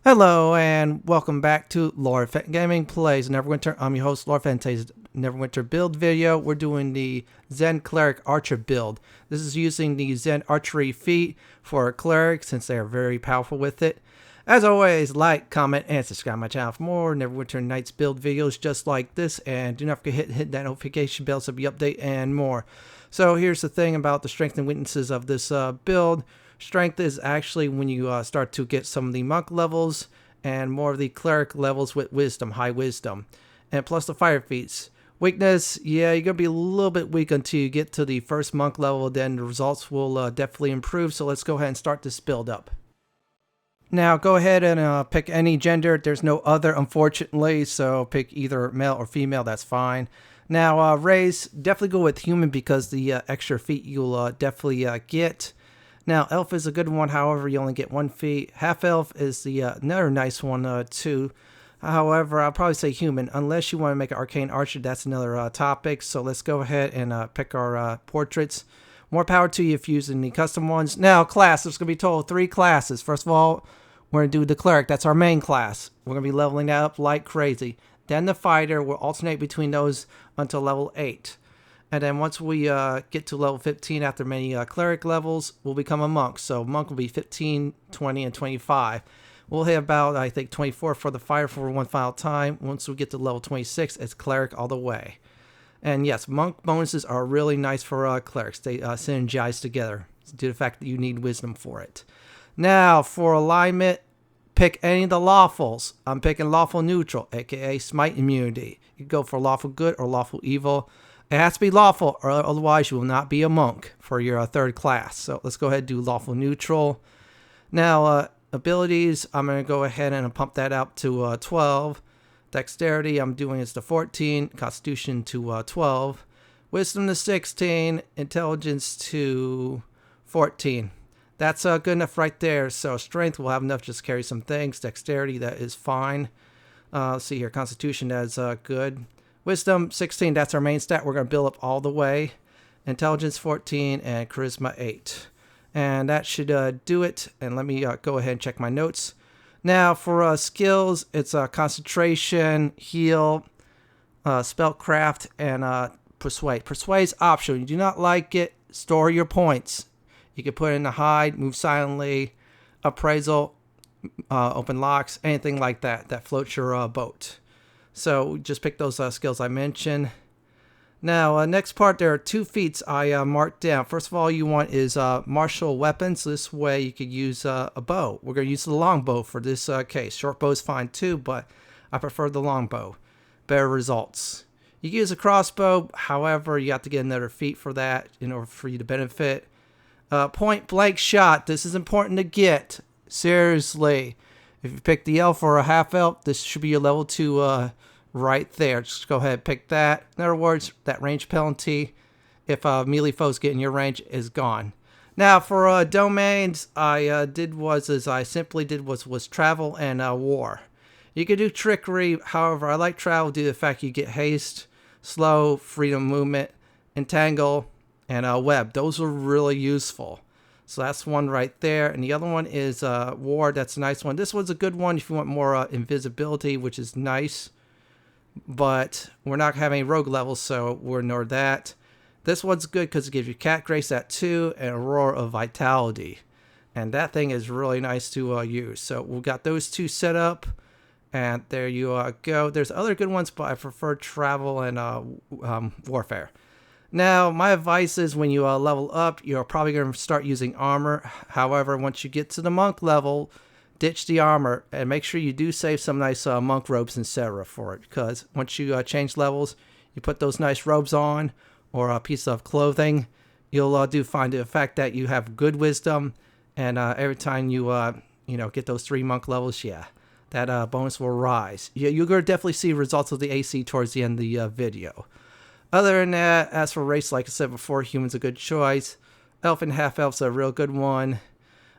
Hello and welcome back to Fenton Gaming Plays Neverwinter. I'm your host, Fenton. Today's Neverwinter build video. We're doing the Zen Cleric Archer build. This is using the Zen Archery feat for a cleric since they are very powerful with it. As always, like, comment, and subscribe my channel for more Neverwinter Nights build videos just like this. And do not forget to hit that notification bell so you update and more. So here's the thing about the strengths and weaknesses of this build. Strength is actually when you start to get some of the monk levels and more of the cleric levels with wisdom, high wisdom. And plus the fire feats. Weakness, yeah, you're going to be a little bit weak until you get to the first monk level. Then the results will definitely improve. So let's go ahead and start this build up. Now go ahead and pick any gender. There's no other, unfortunately. So pick either male or female. That's fine. Now race, definitely go with human because the extra feat you'll definitely get. Now, elf is a good one, however, you only get 1 feat. Half-elf is the another nice one, too. However, I'll probably say human, unless you want to make an arcane archer, that's another topic. So let's go ahead and pick our portraits. More power to you if you're using the custom ones. Now, class, there's going to be total 3 classes. First of all, we're going to do the cleric, that's our main class. We're going to be leveling that up like crazy. Then the fighter, we'll alternate between those until level 8. And then once we get to level 15 after many cleric levels, we'll become a monk. So monk will be 15, 20, and 25. We'll hit about, I think, 24 for the fire for one final time. Once we get to level 26, it's cleric all the way. And yes, monk bonuses are really nice for clerics. They synergize together due to the fact that you need wisdom for it. Now, for alignment, pick any of the lawfuls. I'm picking lawful neutral, aka smite immunity. You can go for lawful good or lawful evil. It has to be lawful, or otherwise you will not be a monk for your third class. So let's go ahead and do lawful neutral. Now, abilities, I'm going to go ahead and pump that up to 12. Dexterity, I'm doing is to 14. Constitution to 12. Wisdom to 16. Intelligence to 14. That's good enough right there. So strength will have enough just to carry some things. Dexterity, that is fine. Let's see here. Constitution, that's good. Wisdom 16, that's our main stat. We're going to build up all the way. Intelligence 14 and Charisma 8. And that should do it. And let me go ahead and check my notes. Now for skills, it's concentration, heal, spellcraft, and persuade. Persuade's optional. You do not like it, store your points. You can put it in the hide, move silently, appraisal, open locks, anything like that that floats your boat. So just pick those skills I mentioned. Now, next part, there are 2 feats I marked down. First of all, you want is martial weapons. This way you could use a bow. We're going to use the longbow for this case. Short bow is fine too, but I prefer the longbow. Better results. You can use a crossbow. However, you have to get another feat for that in order for you to benefit. Point blank shot. This is important to get. Seriously. If you pick the elf or a half elf, this should be your level 2 right there. Just go ahead and pick that. In other words, that range penalty, if melee foes get in your range, is gone. Now for domains, I simply did was travel and war. You can do trickery. However, I like travel due to the fact you get haste, slow, freedom of movement, entangle, and web. Those are really useful. So that's one right there. And the other one is War. That's a nice one. This one's a good one if you want more invisibility, which is nice. But we're not having any rogue levels, so we'll ignore that. This one's good because it gives you Cat Grace at 2 and Aurora of Vitality. And that thing is really nice to use. So we've got those 2 set up. And there you go. There's other good ones, but I prefer travel and warfare. Now, my advice is when you level up, you're probably going to start using armor. However, once you get to the monk level, ditch the armor and make sure you do save some nice monk robes and etc. for it. Because once you change levels, you put those nice robes on or a piece of clothing, you'll do find the fact that you have good wisdom. And every time you get those 3 monk levels, yeah, that bonus will rise. You're going to definitely see results of the AC towards the end of the video. Other than that, as for race, like I said before, human's a good choice. Elf and half-elf's a real good one.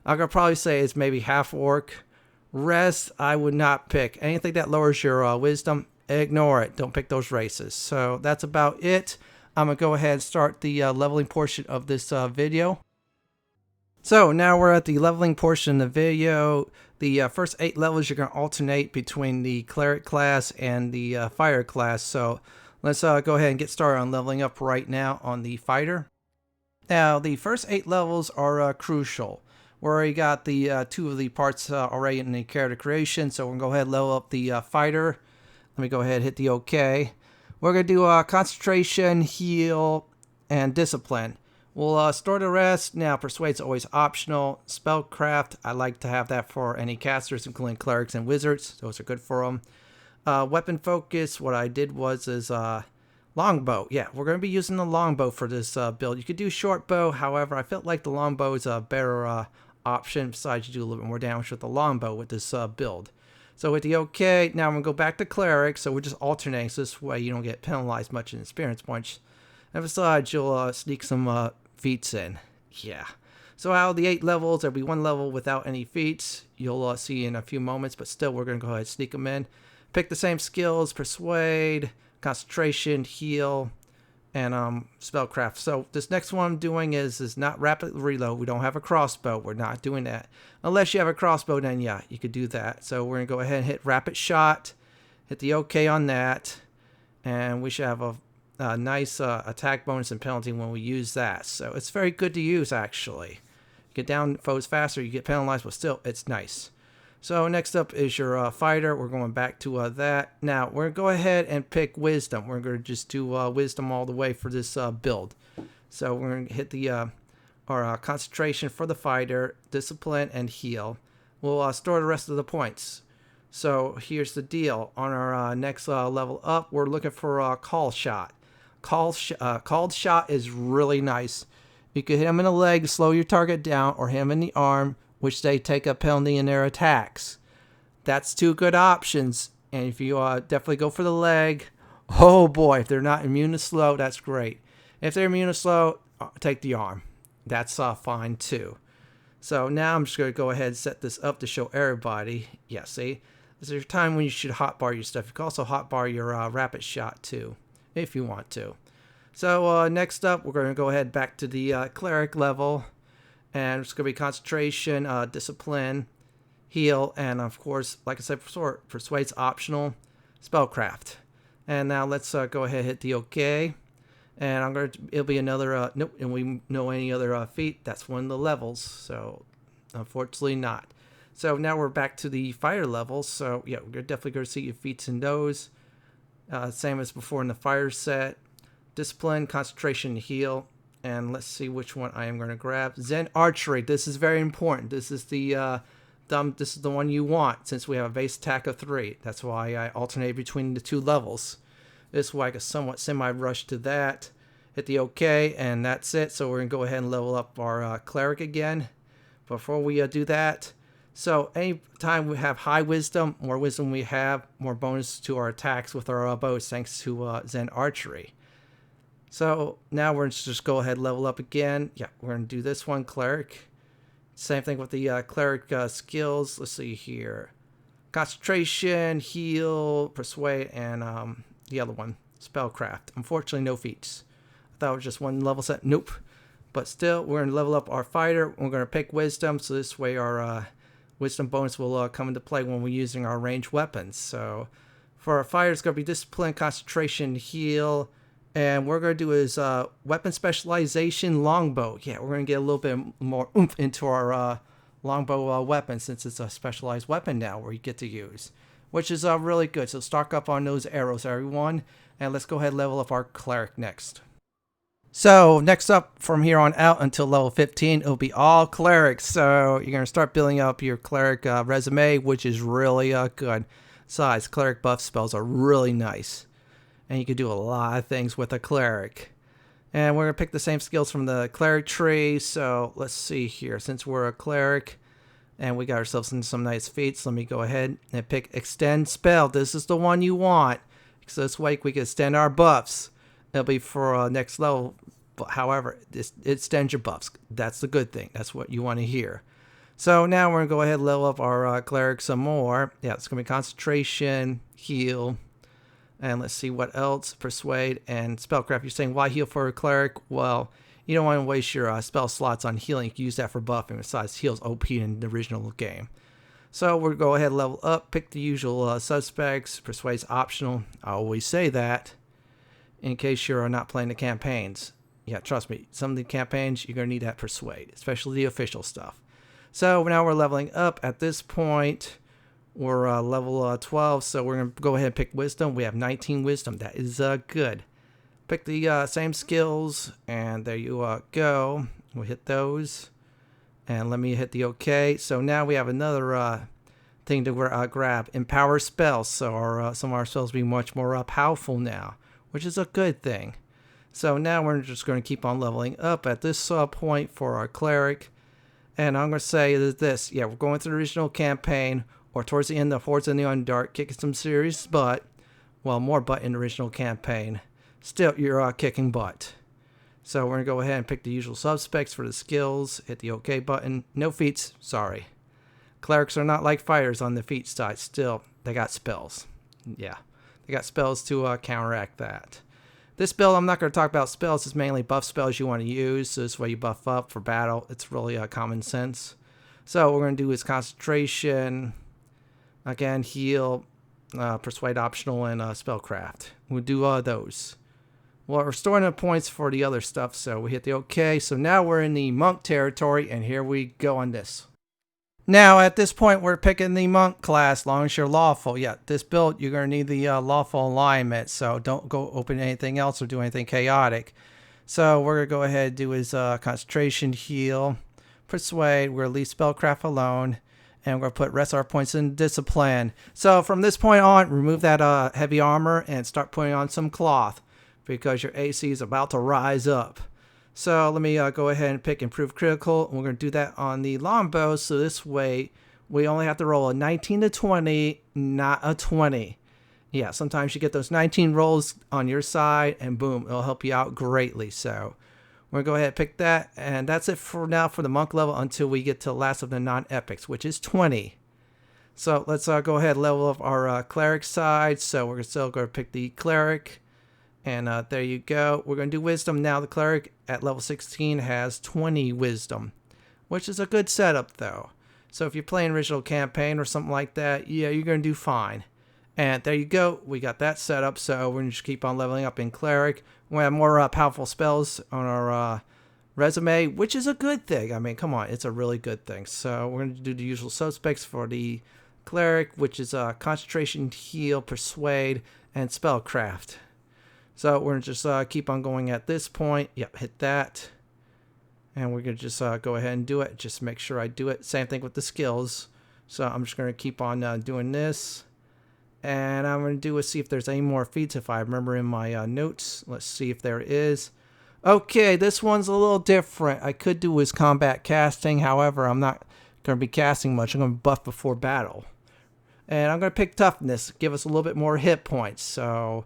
I'm going to probably say it's maybe half-orc. Rest, I would not pick. Anything that lowers your wisdom, ignore it. Don't pick those races. So that's about it. I'm going to go ahead and start the leveling portion of this video. So now we're at the leveling portion of the video. The first 8 levels you're going to alternate between the cleric class and the fighter class. So let's go ahead and get started on leveling up right now on the fighter. Now the first 8 levels are crucial. We already got the 2 of the parts already in the character creation, so we're going to go ahead and level up the fighter. Let me go ahead and hit the OK. We're going to do concentration, heal, and discipline. We'll store the rest. Now, Persuade's always optional. Spellcraft, I like to have that for any casters, including clerics and wizards. Those are good for them. Weapon focus, what I did is longbow. Yeah, we're going to be using the longbow for this build. You could do short bow. However, I felt like the longbow is a better option. Besides, you do a little bit more damage with the longbow with this build. So with the OK, now I'm going to go back to cleric. So we're just alternating. So this way you don't get penalized much in experience points. And besides, you'll sneak some feats in. Yeah. So out of the 8 levels, there'll be 1 level without any feats. You'll see in a few moments, but still we're going to go ahead and sneak them in. Pick the same skills: persuade, concentration, heal, and spellcraft. So this next one I'm doing is not rapid reload. We don't have a crossbow. We're not doing that. Unless you have a crossbow, then yeah, you could do that. So we're going to go ahead and hit rapid shot. Hit the OK on that. And we should have a nice attack bonus and penalty when we use that. So it's very good to use, actually. You get down foes faster, you get penalized, but still, it's nice. So next up is your fighter. We're going back to that. Now, we're going to go ahead and pick wisdom. We're going to just do wisdom all the way for this build. So we're going to hit the our concentration for the fighter, discipline, and heal. We'll store the rest of the points. So here's the deal. On our next level up, we're looking for call shot. Called shot is really nice. You can hit them in the leg to slow your target down, or hit them in the arm, which they take a penalty in their attacks. That's 2 good options. And if you definitely go for the leg, oh boy, if they're not immune to slow, that's great. If they're immune to slow, take the arm. That's fine too. So now I'm just going to go ahead and set this up to show everybody. Yeah, see? This is your time when you should hotbar your stuff. You can also hotbar your rapid shot too, if you want to. So next up, we're going to go ahead back to the cleric level. And it's going to be concentration, discipline, heal, and of course, like I said before, persuade's optional, spellcraft. And now let's go ahead and hit the OK. And it'll be another, nope, and we know any other feat. That's one of the levels, so unfortunately not. So now we're back to the fighter level. So yeah, we're definitely going to see your feats in those. Same as before in the fire set. Discipline, concentration, heal. And let's see which one I am going to grab. Zen Archery. This is very important. This is the one you want, since we have a base attack of 3. That's why I alternate between the 2 levels. This way I can somewhat semi-rush to that. Hit the OK, and that's it. So we're going to go ahead and level up our cleric again. Before we do that, so anytime we have high wisdom, more wisdom we have, more bonus to our attacks with our bows, thanks to Zen Archery. So now we're just go ahead and level up again. Yeah, we're going to do this one, cleric. Same thing with the cleric skills. Let's see here. Concentration, heal, persuade, and the other one, spellcraft. Unfortunately, no feats. I thought it was just 1 level set. Nope. But still, we're going to level up our fighter. We're going to pick wisdom, so this way our wisdom bonus will come into play when we're using our ranged weapons. So for our fighter, it's going to be discipline, concentration, heal. And what we're going to do is weapon specialization, longbow. Yeah, we're going to get a little bit more oomph into our longbow weapon, since it's a specialized weapon now where you get to use, which is really good. So stock up on those arrows, everyone. And let's go ahead and level up our cleric next. So next up from here on out until level 15, it'll be all clerics. So you're going to start building up your cleric resume, which is really good. Besides, cleric buff spells are really nice. And you can do a lot of things with a cleric. And we're going to pick the same skills from the cleric tree. So let's see here. Since we're a cleric and we got ourselves in some nice feats, let me go ahead and pick extend spell. This is the one you want. So this way we can extend our buffs. It'll be for next level. However, it extends your buffs. That's the good thing. That's what you want to hear. So now we're going to go ahead and level up our cleric some more. Yeah, it's going to be concentration, heal. And let's see what else. Persuade and spellcraft. You're saying, why heal for a cleric? Well, You don't want to waste your spell slots on healing. You can use that for buffing. Besides, heals OP in the original game. So we'll go ahead and level up. Pick the usual suspects. Persuade's optional. I always say that in case you're not playing the campaigns. Yeah, trust me. Some of the campaigns, you're going to need that persuade, especially the official stuff. So now we're leveling up. At this point, we're level 12. So we're going to go ahead and pick wisdom. We have 19 wisdom. That is good. Pick the same skills, and there you go. We'll hit those, and let me hit the OK. So now we have another thing to grab. Empower spells. So some of our spells will be much more powerful now, which is a good thing. So now we're just going to keep on leveling up at this point for our cleric. And I'm going to say this. Yeah, we're going through the original campaign, or towards the end of Hordes in the Underdark, kicking some serious butt. Well, more butt in the original campaign. Still, you're kicking butt. So we're going to go ahead and pick the usual suspects for the skills. Hit the OK button. No feats. Sorry. Clerics are not like fighters on the feat side. Still, they got spells. Yeah. They got spells to counteract that. This build, I'm not going to talk about spells. It's mainly buff spells you want to use. So this way you buff up for battle. It's really common sense. So what we're going to do is concentration. Again, heal. Persuade optional, and spellcraft. We'll do those. Well, we're storing the points for the other stuff, so we hit the OK. So now we're in the monk territory, and here we go on this. Now, at this point, we're picking the monk class, as long as you're lawful. Yeah, this build, you're going to need the lawful alignment, so don't go open anything else or do anything chaotic. So we're going to go ahead and do his concentration, heal, persuade. We're going to leave spellcraft alone, and we're going to put rest our points in discipline. So from this point on, remove that heavy armor and start putting on some cloth, because your AC is about to rise up. So let me go ahead and pick Improve Critical. And we're going to do that on the longbow. So this way, we only have to roll a 19 to 20, not a 20. Yeah, sometimes you get those 19 rolls on your side, and boom, it'll help you out greatly. So we're going to go ahead and pick that. And that's it for now for the monk level until we get to the last of the non-epics, which is 20. So let's go ahead and level up our cleric side. So we're still going to pick the cleric. And there you go. We're going to do wisdom now. The cleric at level 16 has 20 wisdom, which is a good setup though. So if you're playing original campaign or something like that, yeah, you're going to do fine. And there you go. We got that set up. So we're going to just keep on leveling up in cleric. We have more powerful spells on our resume, which is a good thing. I mean, come on. It's a really good thing. So we're going to do the usual suspects for the cleric, which is concentration, heal, persuade, and spellcraft. So we're going to just keep on going at this point. Yep, hit that. And we're going to just go ahead and do it. Just make sure I do it. Same thing with the skills. So I'm just going to keep on doing this. And I'm going to do is see if there's any more feats if I remember in my notes. Let's see if there is. Okay, this one's a little different. I could do his combat casting. However, I'm not going to be casting much. I'm going to buff before battle. And I'm going to pick toughness. Give us a little bit more hit points. So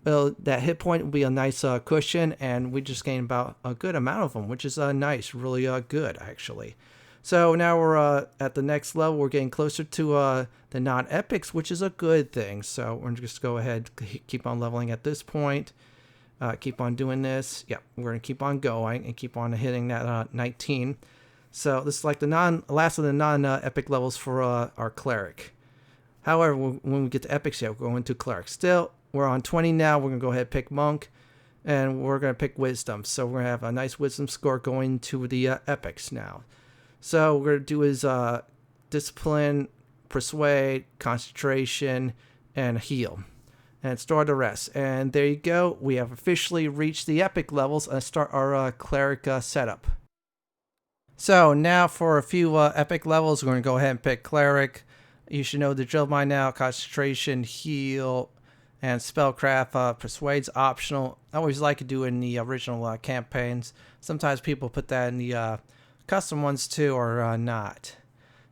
that hit point will be a nice cushion, and we just gain about a good amount of them, which is nice, really good actually. So now we're at the next level. We're getting closer to the non-epics, which is a good thing. So we're just go ahead, keep on leveling at this point. Keep on doing this. Yep, we're going to keep on going and keep on hitting that 19. So this is like the last of the non-epic levels for our cleric. However, when we get to epics, yeah, we're going to cleric. Still, we're on 20 now. We're going to go ahead and pick monk, and we're going to pick wisdom. So we're going to have a nice wisdom score going to the epics now. So we're going to do his discipline, persuade, concentration, and heal. And store the rest. And there you go. We have officially reached the epic levels and start our cleric setup. So now for a few epic levels, we're going to go ahead and pick cleric. You should know the drill by now. Concentration, heal, and spellcraft. Persuade's optional. I always like to do it in the original campaigns. Sometimes people put that in the custom ones too, or not.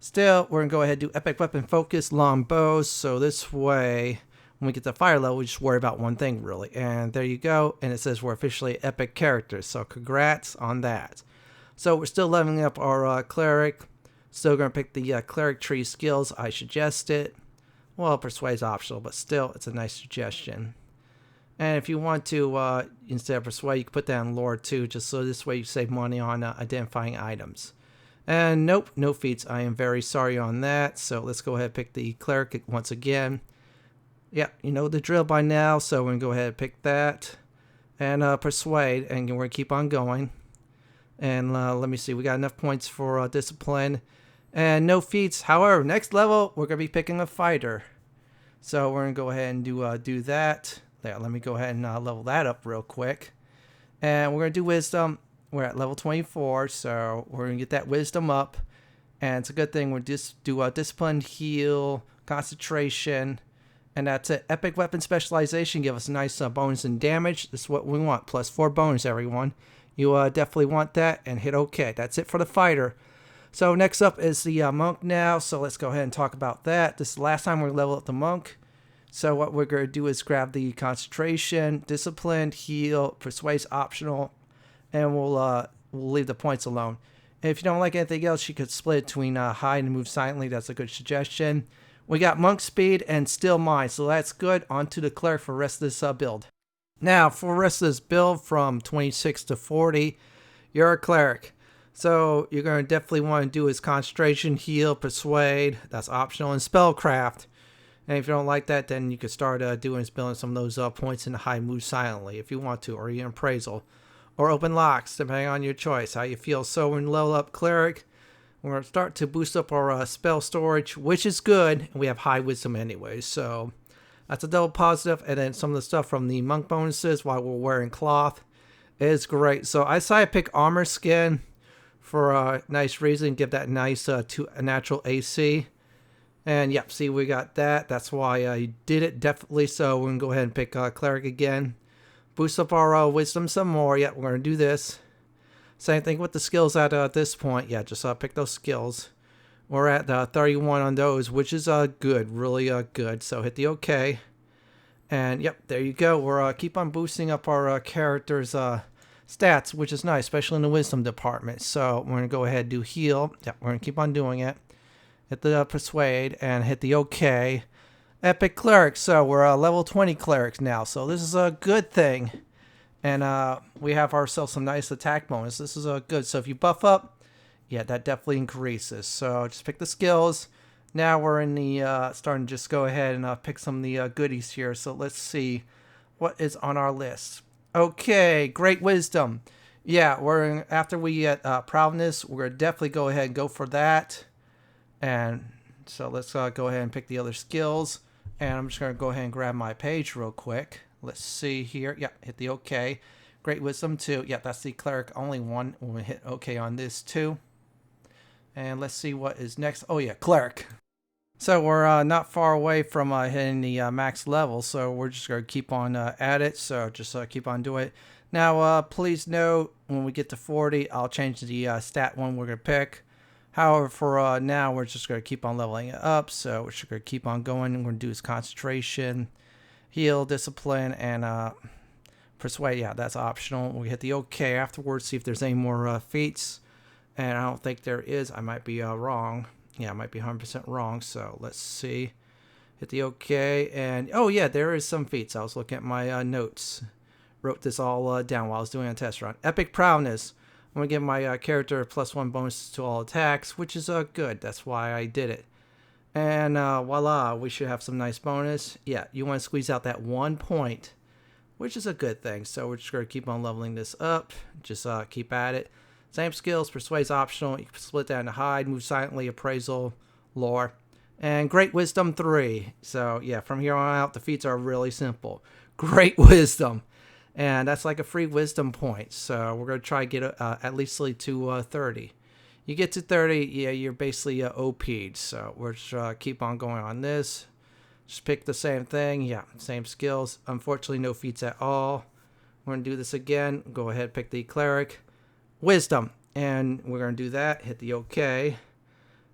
Still, we're going to go ahead and do epic weapon focus, long bows. So this way, when we get to fire level, we just worry about one thing really. And there you go. And it says we're officially epic characters. So congrats on that. So we're still leveling up our cleric. Still going to pick the cleric tree skills. I suggest it. Well, persuade's optional, but still, it's a nice suggestion. And if you want to, instead of persuade, you can put that in lore too, just so this way you save money on identifying items. And nope, no feats. I am very sorry on that. So let's go ahead and pick the cleric once again. Yeah, you know the drill by now, so we're going to go ahead and pick that. And persuade, and we're going to keep on going. And let me see, we got enough points for discipline. And no feats. However, next level, we're going to be picking a fighter. So we're going to go ahead and do that. Yeah, let me go ahead and level that up real quick. And we're going to do wisdom. We're at level 24, so we're going to get that wisdom up. And it's a good thing. We'll just do discipline, heal, concentration. And that's it. Epic weapon specialization. Give us a nice bonus in damage. This is what we want. Plus 4 bonus, everyone. You definitely want that. And hit OK. That's it for the fighter. So next up is the monk now. So let's go ahead and talk about that. This is the last time we level up the monk. So what we're going to do is grab the concentration, discipline, heal, persuade optional. And we'll leave the points alone. And if you don't like anything else, you could split between hide and move silently. That's a good suggestion. We got monk speed and still mind, so that's good. On to the cleric for the rest of this build. Now, for the rest of this build from 26 to 40, you're a cleric. So you're going to definitely want to do is concentration, heal, persuade. That's optional. And spellcraft. And if you don't like that, then you can start building some of those points in the hide, move silently if you want to, or even appraisal. Or open locks, depending on your choice, how you feel. So when you level up cleric, we're going to start to boost up our spell storage, which is good. And we have high wisdom anyway, so that's a double positive. And then some of the stuff from the monk bonuses while we're wearing cloth is great. So I decided to pick armor skin for a nice reason. Give that nice a natural AC. And yep, see, we got that. That's why I did it, definitely. So we're going to go ahead and pick cleric again. Boost up our wisdom some more. Yep, we're going to do this. Same thing with the skills at this point. Yeah, just pick those skills. We're at 31 on those, which is good, really good. So hit the OK. And yep, there you go. We're keep on boosting up our characters' stats, which is nice, especially in the wisdom department. So we're going to go ahead and do heal. Yep, we're going to keep on doing it. Hit the persuade and hit the OK. Epic cleric. So we're level 20 clerics now. So this is a good thing. And we have ourselves some nice attack bonus. This is good. So if you buff up, yeah, that definitely increases. So just pick the skills. Now we're in the starting to just go ahead and pick some of the goodies here. So let's see what is on our list. Okay, great wisdom. Yeah, after we get proudness, we're gonna definitely go ahead and go for that. And so let's go ahead and pick the other skills. And I'm just gonna go ahead and grab my page real quick. Let's see here. Yeah, hit the OK. Great wisdom too. Yeah, that's the cleric only one. We'll hit OK on this too. And let's see what is next. Oh yeah, cleric. So we're not far away from hitting the max level. So we're just going to keep on at it. So just keep on doing it. Now, please note when we get to 40, I'll change the stat one we're going to pick. However, for now, we're just going to keep on leveling it up. So we're just going to keep on going. We're going to do is concentration, heal, discipline, and persuade. Yeah, that's optional. We hit the OK afterwards, see if there's any more feats. And I don't think there is. I might be wrong. Yeah, I might be 100% wrong. So let's see. Hit the OK. And oh, yeah, there is some feats. I was looking at my notes. Wrote this all down while I was doing a test run. Epic prowess. I'm going to give my character +1 bonus to all attacks, which is good. That's why I did it. And voila, we should have some nice bonus. Yeah, you want to squeeze out that 1 point, which is a good thing. So we're just going to keep on leveling this up. Just keep at it. Same skills, persuade's optional. You can split that into hide, move silently, appraisal, lore, and great wisdom 3. So yeah, from here on out, the feats are really simple. Great wisdom. And that's like a free wisdom point. So we're going to try to get at least to 30. You get to 30, yeah, you're basically OP'd. So we're just keep on going on this. Just pick the same thing. Yeah, same skills. Unfortunately, no feats at all. We're going to do this again. Go ahead, pick the cleric. Wisdom. And we're going to do that. Hit the OK.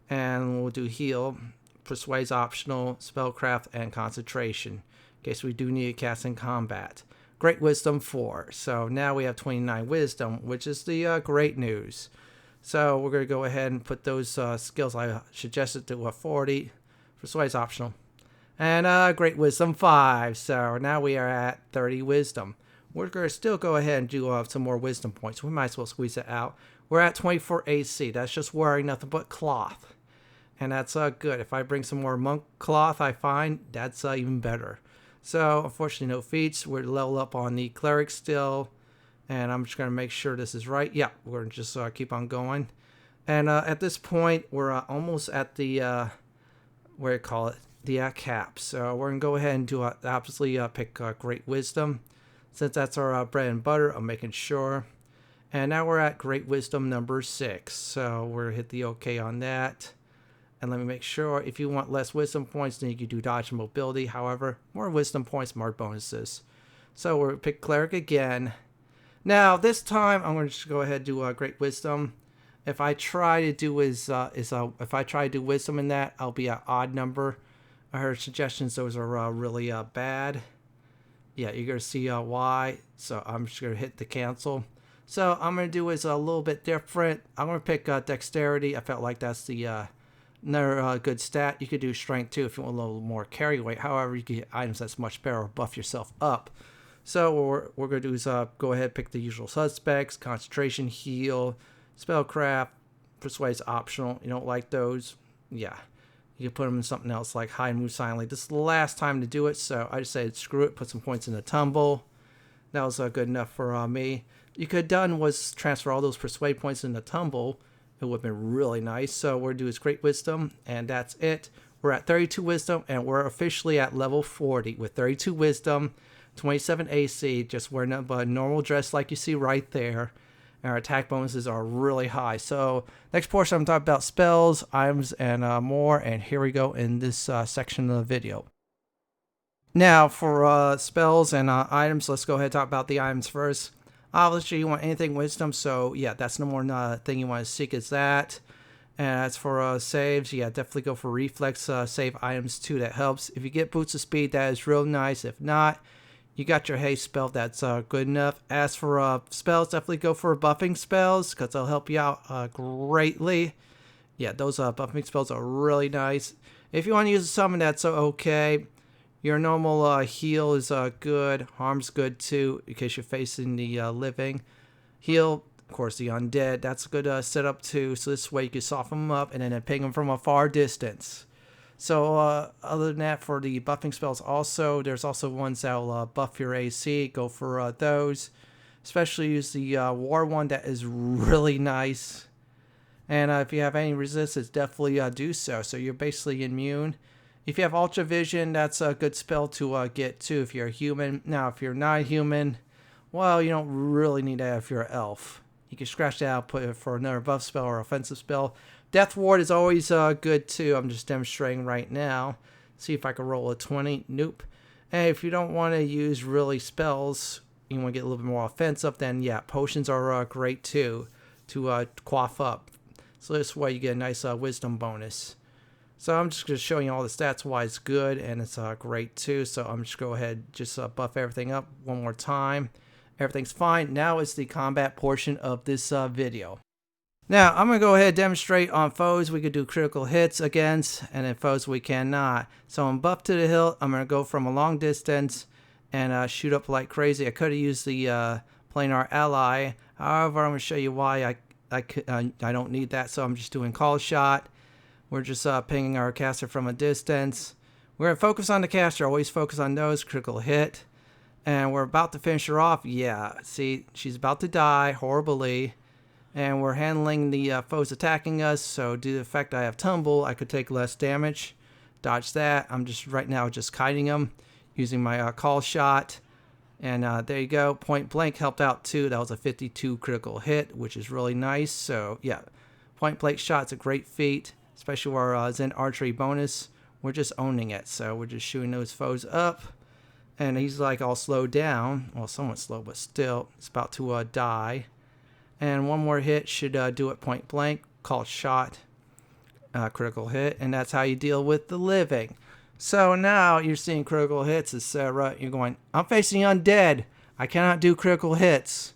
And we'll do heal. Persuade's optional. Spellcraft and concentration. In case we do need to cast in combat. Great wisdom 4. So now we have 29 wisdom, which is the great news. So we're going to go ahead and put those skills I suggested to 40. Persuade's optional. And Great Wisdom 5. So now we are at 30 Wisdom. We're going to still go ahead and do some more Wisdom points. We might as well squeeze it out. We're at 24 AC. That's just wearing nothing but cloth. And that's good. If I bring some more monk cloth, I find that's even better. So, unfortunately, no feats. We're level up on the cleric still. And I'm just going to make sure this is right. Yeah, we're going to just keep on going. And at this point, we're almost at the, what do you call it? The cap. So we're going to go ahead and do obviously pick Great Wisdom. Since that's our bread and butter, I'm making sure. And now we're at Great Wisdom number 6. So we're going to hit the OK on that. And let me make sure, if you want less wisdom points, then you can do dodge and mobility. However, more wisdom points, more bonuses. So we'll pick cleric again. Now, this time, I'm going to just go ahead and do Great Wisdom. If I try to do if I try to do wisdom in that, I'll be an odd number. I heard suggestions those are really bad. Yeah, you're going to see why. So I'm just going to hit the cancel. So I'm going to do is a little bit different. I'm going to pick dexterity. I felt like that's the another good stat. You could do strength too if you want a little more carry weight. However, you can get items that's much better or buff yourself up. So what we're going to do is go ahead and pick the usual suspects. Concentration, heal, spellcraft, persuade's optional. You don't like those? Yeah. You can put them in something else like hide and move silently. This is the last time to do it, so I just said screw it, put some points in the tumble. That was good enough for me. You could have done was transfer all those persuade points in the tumble. It would have been really nice. So we're going to do is Great Wisdom, and that's it. We're at 32 Wisdom, and we're officially at level 40 with 32 Wisdom, 27 AC, just wearing a normal dress like you see right there. And our attack bonuses are really high. So next portion, I'm talking about spells, items, and more. And here we go in this section of the video. Now for spells and items, let's go ahead and talk about the items first. Obviously, you want anything wisdom, so yeah, that's no more thing you want to seek is that. And as for saves, yeah, definitely go for reflex save items too. That helps. If you get boots of speed, that is real nice. If not, you got your haste spell. That's good enough. As for spells, definitely go for buffing spells because they'll help you out greatly. Yeah, those buffing spells are really nice. If you want to use a summon, that's okay. Your normal heal is good. Harm's good too, in case you're facing the living. Heal, of course, the undead. That's a good setup too. So this way you can soften them up and then ping them from a far distance. So other than that, for the buffing spells also, there's also ones that will buff your AC. Go for those. Especially use the war one. That is really nice. And if you have any resistance, definitely do so. So you're basically immune. If you have Ultra Vision, that's a good spell to get too if you're a human. Now, if you're not human, well, you don't really need that if you're an elf. You can scratch that out, put it for another buff spell or offensive spell. Death Ward is always good too. I'm just demonstrating right now. See if I can roll a 20. Nope. And if you don't want to use really spells, you want to get a little bit more offensive, then yeah, potions are great too to quaff up. So this way you get a nice wisdom bonus. So I'm just going to show you all the stats why it's good, and it's great too. So I'm just go ahead just buff everything up one more time. Everything's fine. Now it's the combat portion of this video. Now I'm going to go ahead and demonstrate on foes we could do critical hits against, and then foes we cannot. So I'm buff to the hilt. I'm going to go from a long distance and shoot up like crazy. I could have used the planar ally. However, I'm going to show you why I don't need that. So I'm just doing call shot. We're just pinging our caster from a distance. We're going to focus on the caster. Always focus on those. Critical hit. And we're about to finish her off. Yeah, see, she's about to die horribly. And we're handling the foes attacking us. So due to the fact I have tumble, I could take less damage. Dodge that. I'm just right now just kiting them using my call shot. And there you go. Point blank helped out too. That was a 52 critical hit, which is really nice. So yeah, point blank shot's a great feat. Especially our Zen archery bonus. We're just owning it. So we're just shooting those foes up. And he's like all slowed down. Well, somewhat slow, but still. It's about to die. And one more hit should do it point blank. Call shot. Critical hit. And that's how you deal with the living. So now you're seeing critical hits, etc. You're going, I'm facing undead. I cannot do critical hits.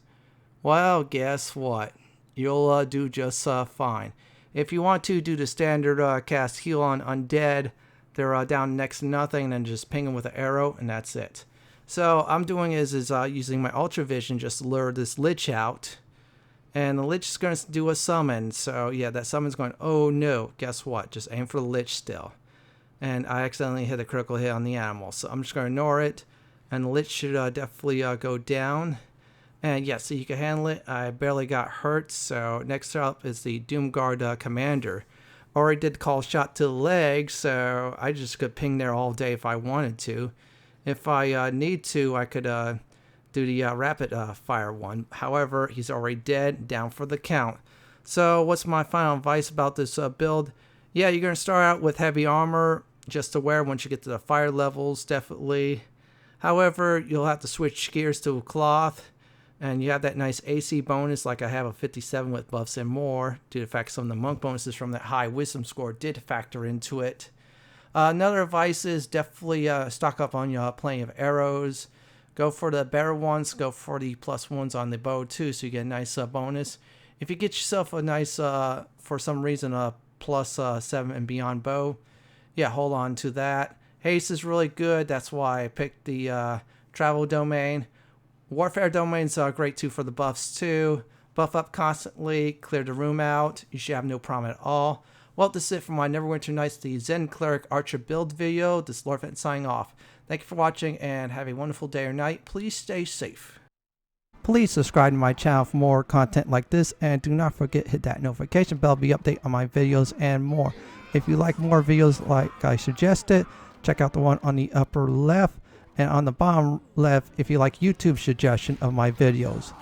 Well, guess what? You'll do just fine. If you want to do the standard cast heal on undead, they're down next to nothing, and then just ping them with an arrow, and that's it. So I'm doing is using my Ultra Vision just to lure this Lich out. And the Lich is going to do a summon. So yeah, that summon's going, oh no, guess what? Just aim for the Lich still. And I accidentally hit a critical hit on the animal. So I'm just going to ignore it. And the Lich should definitely go down. And yeah, so you can handle it. I barely got hurt. So next up is the Doomguard Commander. Already did call shot to the leg, so I just could ping there all day if I wanted to. If I need to, I could do the rapid fire one. However, he's already dead, down for the count. So what's my final advice about this build? Yeah, you're going to start out with heavy armor, just to wear once you get to the fire levels, definitely. However, you'll have to switch gears to cloth. And you have that nice AC bonus, like I have a 57 with buffs and more, due to the fact some of the monk bonuses from that high wisdom score did factor into it. Another advice is definitely stock up on your plenty of arrows. Go for the better ones, go for the +1s on the bow too, so you get a nice bonus. If you get yourself a nice, for some reason, a +7 and beyond bow, yeah, hold on to that. Haste is really good, that's why I picked the travel domain. Warfare domains are great too for the buffs too. Buff up constantly, clear the room out. You should have no problem at all. Well, this is it for my Neverwinter Nights, the Zen Cleric Archer build video. This is Lord Fenton signing off. Thank you for watching and have a wonderful day or night. Please stay safe. Please subscribe to my channel for more content like this, and do not forget to hit that notification bell to be updated on my videos and more. If you like more videos like I suggested, check out the one on the upper left. And on the bottom left, if you like YouTube suggestion of my videos.